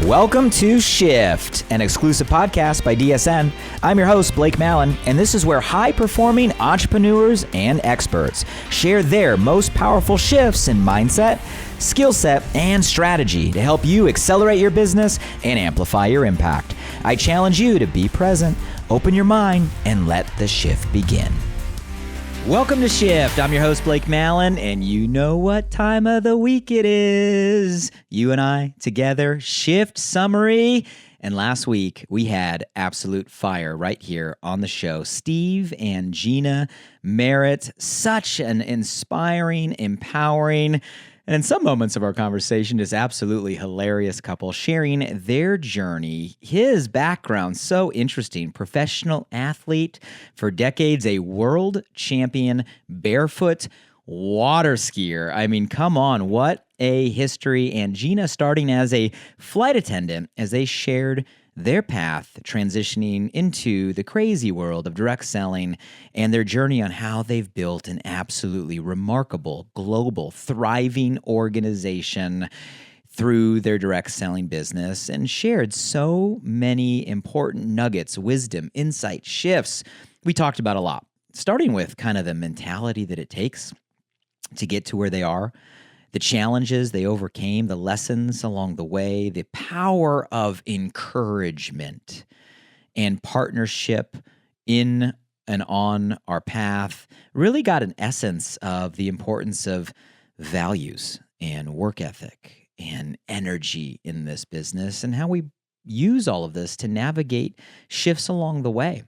Welcome to Shift, an exclusive podcast by DSN. I'm your host, Blake Mallen, and this is where high-performing entrepreneurs and experts share their most powerful shifts in mindset, skill set, and strategy to help you accelerate your business and amplify your impact. I challenge you to be present, open your mind, and let the shift begin. Welcome to Shift. I'm your host, Blake Mallen, and you know what time of the week it is. You and I together, Shift Summary. And last week, we had absolute fire right here on the show. Steve and Gina Merritt, such an inspiring, empowering, and in some moments of our conversation, just absolutely hilarious couple sharing their journey. His background, so interesting. Professional athlete for decades, a world champion barefoot water skier. I mean, come on, what a history. And Gina starting as a flight attendant as they shared their path transitioning into the crazy world of direct selling and their journey on how they've built an absolutely remarkable, global, thriving organization through their direct selling business and shared so many important nuggets, wisdom, insight, shifts. We talked about a lot, starting with kind of the mentality that it takes to get to where they are, the challenges they overcame, the lessons along the way, the power of encouragement and partnership in and on our path. Really got an essence of the importance of values and work ethic and energy in this business and how we use all of this to navigate shifts along the way.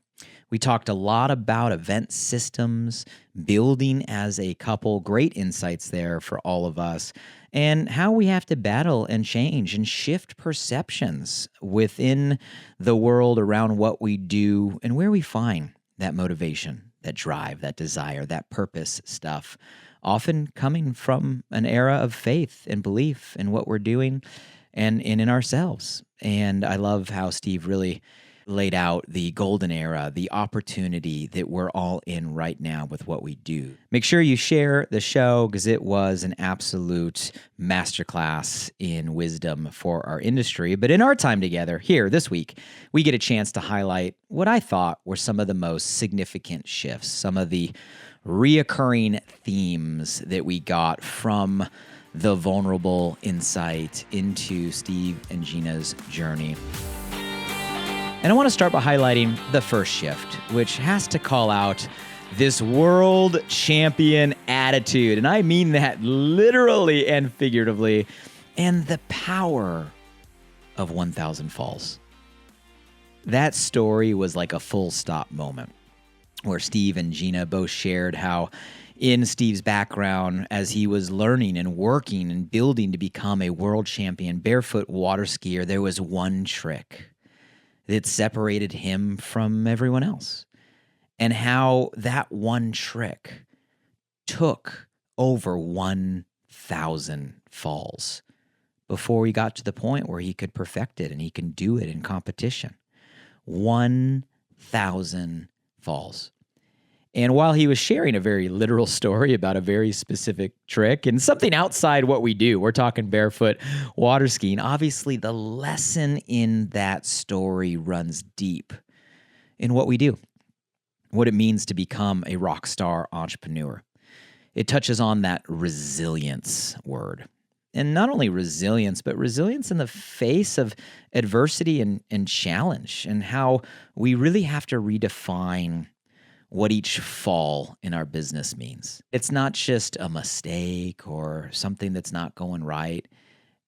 We talked a lot about event systems, building as a couple, great insights there for all of us, and how we have to battle and change and shift perceptions within the world around what we do and where we find that motivation, that drive, that desire, that purpose stuff, often coming from an era of faith and belief in what we're doing and in ourselves. And I love how Steve really laid out the golden era, the opportunity that we're all in right now with what we do. Make sure you share the show because it was an absolute masterclass in wisdom for our industry. But in our time together here this week, we get a chance to highlight what I thought were some of the most significant shifts, some of the reoccurring themes that we got from the vulnerable insight into Steve and Gina's journey. And I want to start by highlighting the first shift, which has to call out this world champion attitude. And I mean that literally and figuratively. And the power of 1,000 falls. That story was like a full stop moment where Steve and Gina both shared how in Steve's background, as he was learning and working and building to become a world champion barefoot water skier, there was one trick that separated him from everyone else, and how that one trick took over 1,000 falls before he got to the point where he could perfect it and he can do it in competition. 1,000 falls. And while he was sharing a very literal story about a very specific trick and something outside what we do, we're talking barefoot water skiing, obviously the lesson in that story runs deep in what we do, what it means to become a rock star entrepreneur. It touches on that resilience word. And not only resilience, but resilience in the face of adversity and challenge, and how we really have to redefine what each fall in our business means. It's not just a mistake or something that's not going right.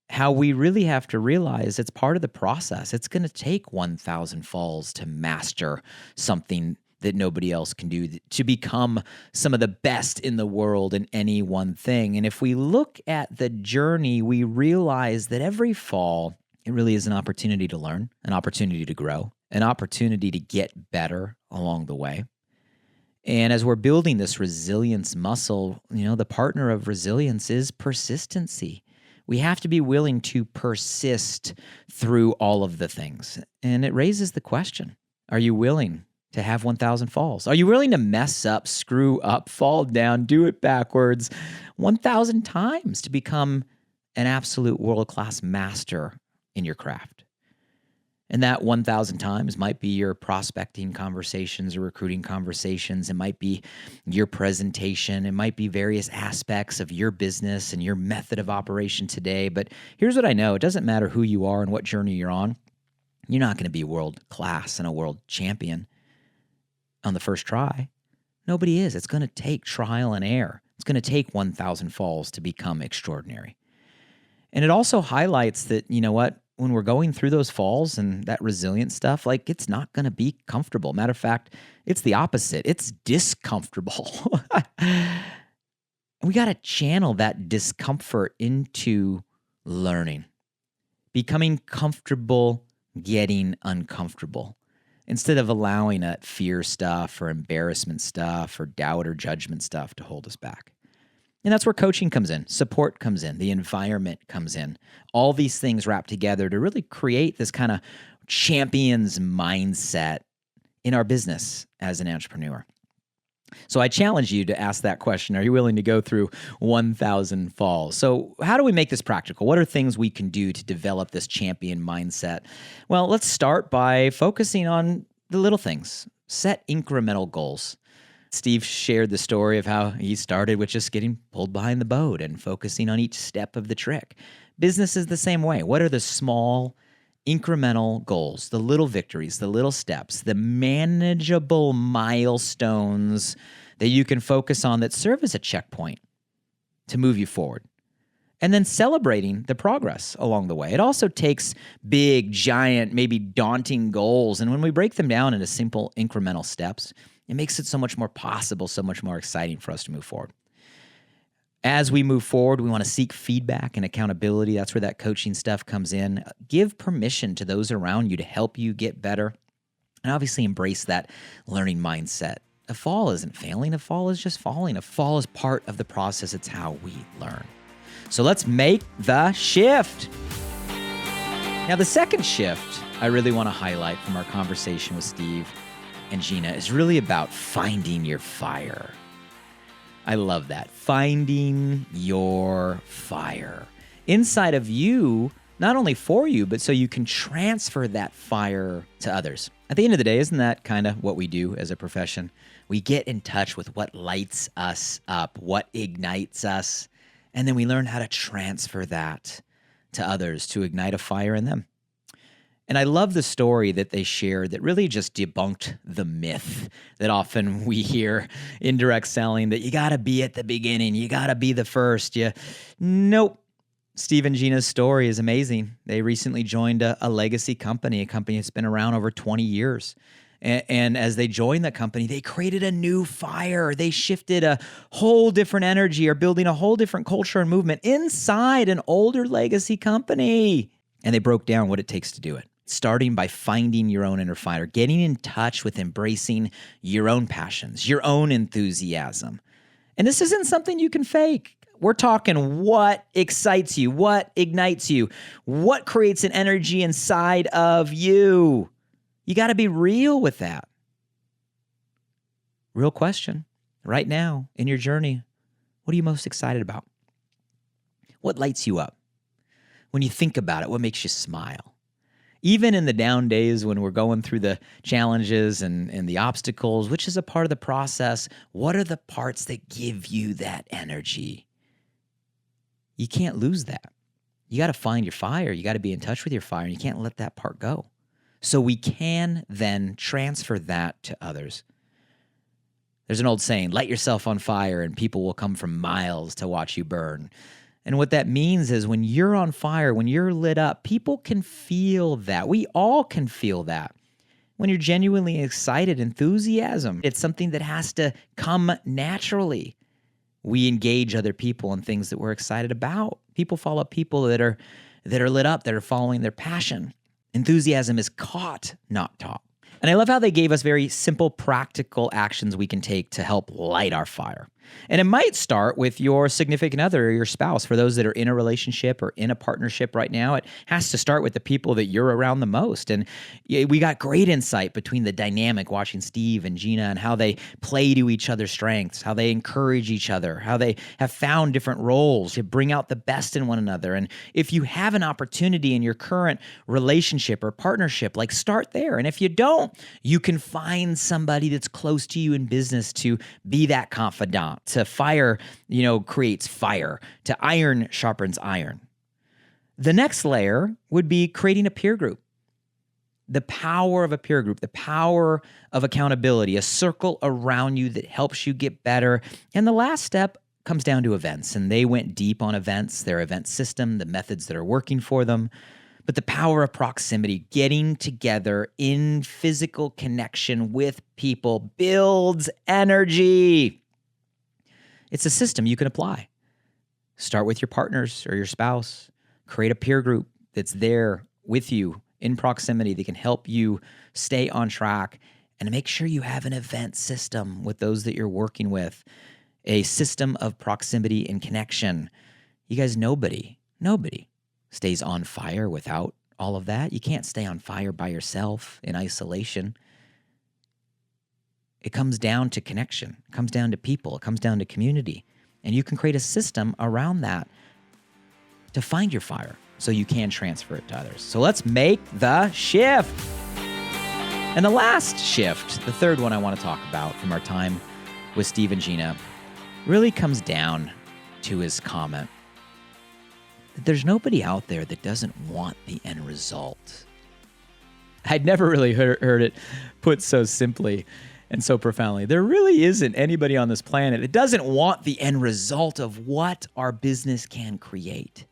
How we really have to realize it's part of the process. It's going to take 1,000 falls to master something that nobody else can do, to become some of the best in the world in any one thing. And if we look at the journey, we realize that every fall, it really is an opportunity to learn, an opportunity to grow, an opportunity to get better along the way. And as we're building this resilience muscle, the partner of resilience is persistency. We have to be willing to persist through all of the things. And it raises the question, are you willing to have 1,000 falls? Are you willing to mess up, screw up, fall down, do it backwards 1,000 times to become an absolute world-class master in your craft. And that 1,000 times might be your prospecting conversations or recruiting conversations. It might be your presentation. It might be various aspects of your business and your method of operation today. But here's what I know. It doesn't matter who you are and what journey you're on. You're not going to be world class and a world champion on the first try. Nobody is. It's going to take trial and error. It's going to take 1,000 falls to become extraordinary. And it also highlights that, you know what, when we're going through those falls and that resilient stuff, like it's not going to be comfortable. Matter of fact, it's the opposite. It's discomfortable. We got to channel that discomfort into learning, becoming comfortable, getting uncomfortable, instead of allowing that fear stuff or embarrassment stuff or doubt or judgment stuff to hold us back. And that's where coaching comes in, support comes in, the environment comes in. All these things wrap together to really create this kind of champion's mindset in our business as an entrepreneur. So I challenge you to ask that question. Are you willing to go through 1,000 falls? So how do we make this practical? What are things we can do to develop this champion mindset? Well, let's start by focusing on the little things. Set incremental goals. Steve shared the story of how he started with just getting pulled behind the boat and focusing on each step of the trick. Business is the same way. What are the small, incremental goals, the little victories, the little steps, the manageable milestones that you can focus on that serve as a checkpoint to move you forward? And then celebrating the progress along the way. It also takes big, giant, maybe daunting goals. And when we break them down into simple, incremental steps, it makes it so much more possible, so much more exciting for us to move forward. As we move forward, we want to seek feedback and accountability. That's where that coaching stuff comes in. Give permission to those around you to help you get better. And obviously embrace that learning mindset. A fall isn't failing. A fall is just falling. A fall is part of the process. It's how we learn. So let's make the shift. Now, the second shift I really want to highlight from our conversation with Steve and Gina is really about finding your fire. I love that. Finding your fire inside of you, not only for you, but so you can transfer that fire to others. At the end of the day, isn't that kind of what we do as a profession? We get in touch with what lights us up, what ignites us, and then we learn how to transfer that to others to ignite a fire in them. And I love the story that they shared that really just debunked the myth that often we hear in direct selling, that you got to be at the beginning, you got to be the first. Nope. Steve and Gina's story is amazing. They recently joined a legacy company, a company that's been around over 20 years. And as they joined the company, they created a new fire. They shifted a whole different energy, or building a whole different culture and movement inside an older legacy company. And they broke down what it takes to do it. Starting by finding your own inner fire, getting in touch with embracing your own passions, your own enthusiasm. And this isn't something you can fake. We're talking what excites you, what ignites you, what creates an energy inside of you. You got to be real with that. Real question. Right now in your journey, what are you most excited about? What lights you up? When you think about it, what makes you smile? Even in the down days when we're going through the challenges and the obstacles, which is a part of the process, what are the parts that give you that energy? You can't lose that. You got to find your fire. You got to be in touch with your fire, and you can't let that part go. So we can then transfer that to others. There's an old saying, light yourself on fire and people will come from miles to watch you burn. And what that means is when you're on fire, when you're lit up, people can feel that. We all can feel that. When you're genuinely excited, enthusiasm, it's something that has to come naturally. We engage other people in things that we're excited about. People follow people that are lit up, that are following their passion. Enthusiasm is caught, not taught. And I love how they gave us very simple, practical actions we can take to help light our fire. And it might start with your significant other or your spouse. For those that are in a relationship or in a partnership right now, it has to start with the people that you're around the most. And we got great insight between the dynamic watching Steve and Gina and how they play to each other's strengths, how they encourage each other, how they have found different roles to bring out the best in one another. And if you have an opportunity in your current relationship or partnership, like start there. And if you don't, you can find somebody that's close to you in business to be that confidant. To fire, creates fire. To iron sharpens iron. The next layer would be creating a peer group. The power of a peer group, the power of accountability, a circle around you that helps you get better. And the last step comes down to events. And they went deep on events, their event system, the methods that are working for them. But the power of proximity, getting together in physical connection with people, builds energy. It's a system you can apply. Start with your partners or your spouse. Create a peer group that's there with you in proximity that can help you stay on track, and make sure you have an event system with those that you're working with, a system of proximity and connection. You guys, nobody stays on fire without all of that. You can't stay on fire by yourself in isolation. It comes down to connection. It comes down to people. It comes down to community. And you can create a system around that to find your fire so you can transfer it to others. So let's make the shift. And the last shift, the third one I want to talk about from our time with Steve and Gina, really comes down to his comment that there's nobody out there that doesn't want the end result. I'd never really heard it put so simply and so profoundly. There really isn't anybody on this planet that doesn't want the end result of what our business can create.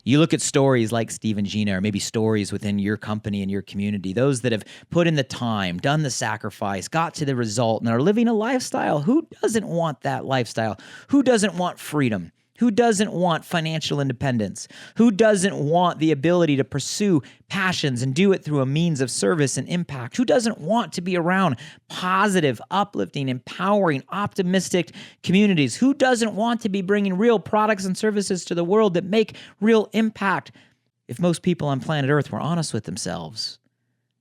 You look at stories like Steve and Gina, or maybe stories within your company and your community, those that have put in the time, done the sacrifice, got to the result, and are living a lifestyle. Who doesn't want that lifestyle? Who doesn't want freedom? Who doesn't want financial independence? Who doesn't want the ability to pursue passions and do it through a means of service and impact? Who doesn't want to be around positive, uplifting, empowering, optimistic communities? Who doesn't want to be bringing real products and services to the world that make real impact? If most people on planet Earth were honest with themselves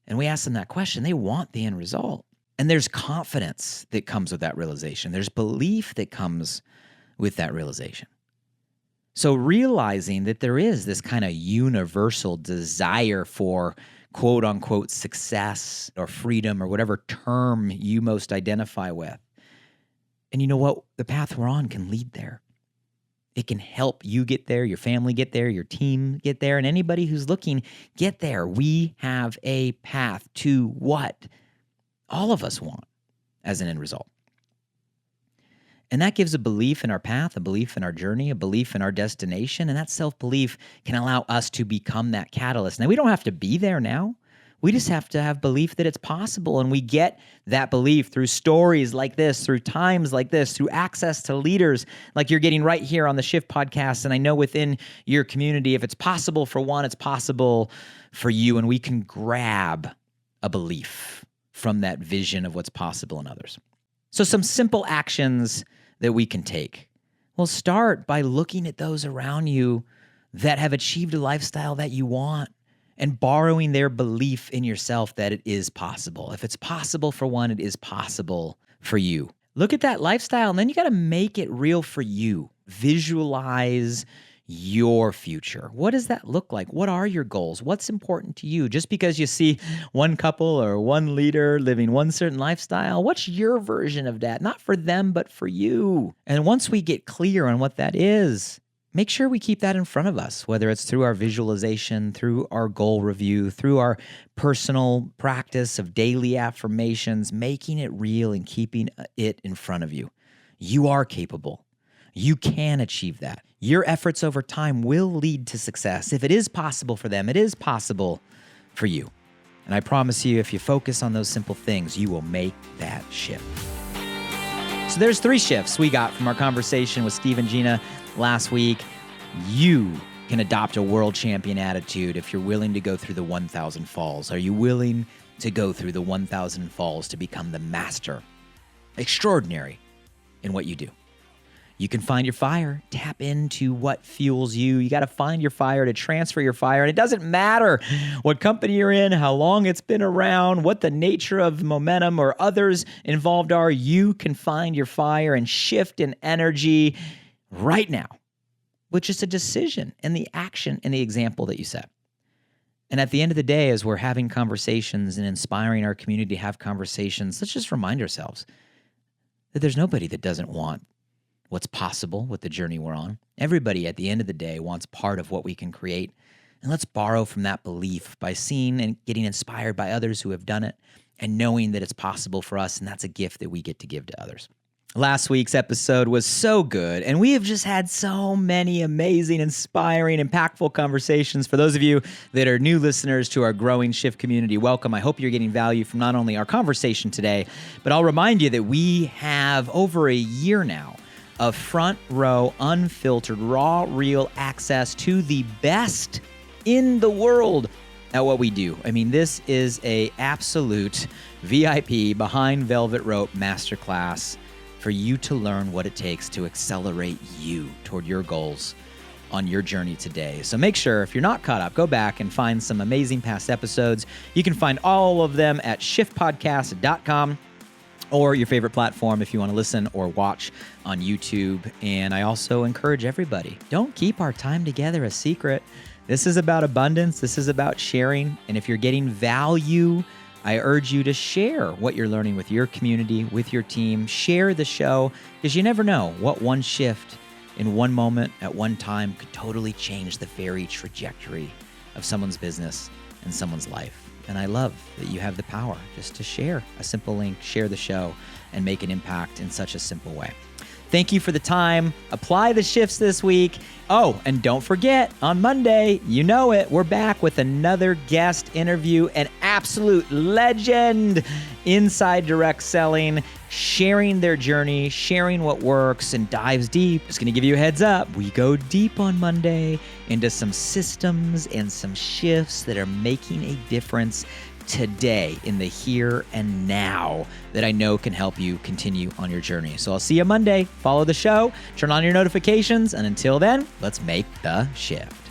and we ask them that question, they want the end result. And there's confidence that comes with that realization. There's belief that comes with that realization. So realizing that there is this kind of universal desire for quote unquote success or freedom or whatever term you most identify with. And you know what? The path we're on can lead there. It can help you get there, your family get there, your team get there, and anybody who's looking get there. We have a path to what all of us want as an end result. And that gives a belief in our path, a belief in our journey, a belief in our destination. And that self-belief can allow us to become that catalyst. Now, we don't have to be there now. We just have to have belief that it's possible. And we get that belief through stories like this, through times like this, through access to leaders like you're getting right here on the Shift podcast. And I know within your community, if it's possible for one, it's possible for you. And we can grab a belief from that vision of what's possible in others. So some simple actions that we can take. Well, start by looking at those around you that have achieved a lifestyle that you want and borrowing their belief in yourself that it is possible. If it's possible for one, it is possible for you. Look at that lifestyle, and then you got to make it real for you. Visualize your future. What does that look like? What are your goals? What's important to you? Just because you see one couple or one leader living one certain lifestyle, what's your version of that? Not for them, but for you. And once we get clear on what that is, make sure we keep that in front of us, whether it's through our visualization, through our goal review, through our personal practice of daily affirmations, making it real and keeping it in front of you. You are capable. You can achieve that. Your efforts over time will lead to success. If it is possible for them, it is possible for you. And I promise you, if you focus on those simple things, you will make that shift. So there's 3 shifts we got from our conversation with Steve and Gina last week. You can adopt a world champion attitude if you're willing to go through the 1,000 falls. Are you willing to go through the 1,000 falls to become the master extraordinary in what you do? You can find your fire. Tap into what fuels you. You got to find your fire to transfer your fire. And it doesn't matter what company you're in, how long it's been around, what the nature of momentum or others involved are. You can find your fire and shift in energy right now with just a decision and the action and the example that you set. And at the end of the day, as we're having conversations and inspiring our community to have conversations, let's just remind ourselves that there's nobody that doesn't want what's possible with the journey we're on. Everybody at the end of the day wants part of what we can create. And let's borrow from that belief by seeing and getting inspired by others who have done it and knowing that it's possible for us. And that's a gift that we get to give to others. Last week's episode was so good, and we have just had so many amazing, inspiring, impactful conversations. For those of you that are new listeners to our growing Shift community, welcome. I hope you're getting value from not only our conversation today, but I'll remind you that we have over a year now of front row, unfiltered, raw, real access to the best in the world at what we do. I mean, this is a absolute VIP behind velvet rope masterclass for you to learn what it takes to accelerate you toward your goals on your journey today. So make sure, if you're not caught up, go back and find some amazing past episodes. You can find all of them at shiftpodcast.com or your favorite platform if you want to listen or watch on YouTube. And I also encourage everybody, don't keep our time together a secret. This is about abundance. This is about sharing. And if you're getting value, I urge you to share what you're learning with your community, with your team. Share the show, because you never know what one shift in one moment at one time could totally change the very trajectory of someone's business and someone's life. And I love that you have the power just to share a simple link, share the show, and make an impact in such a simple way. Thank you for the time. Apply the shifts this week. Oh, and don't forget, on Monday, you know it, we're back with another guest interview, an absolute legend inside direct selling, sharing their journey, sharing what works, and dives deep. Just going to give you a heads up. We go deep on Monday into some systems and some shifts that are making a difference today in the here and now that I know can help you continue on your journey. So I'll see you Monday. Follow the show, turn on your notifications, and until then, let's make the shift.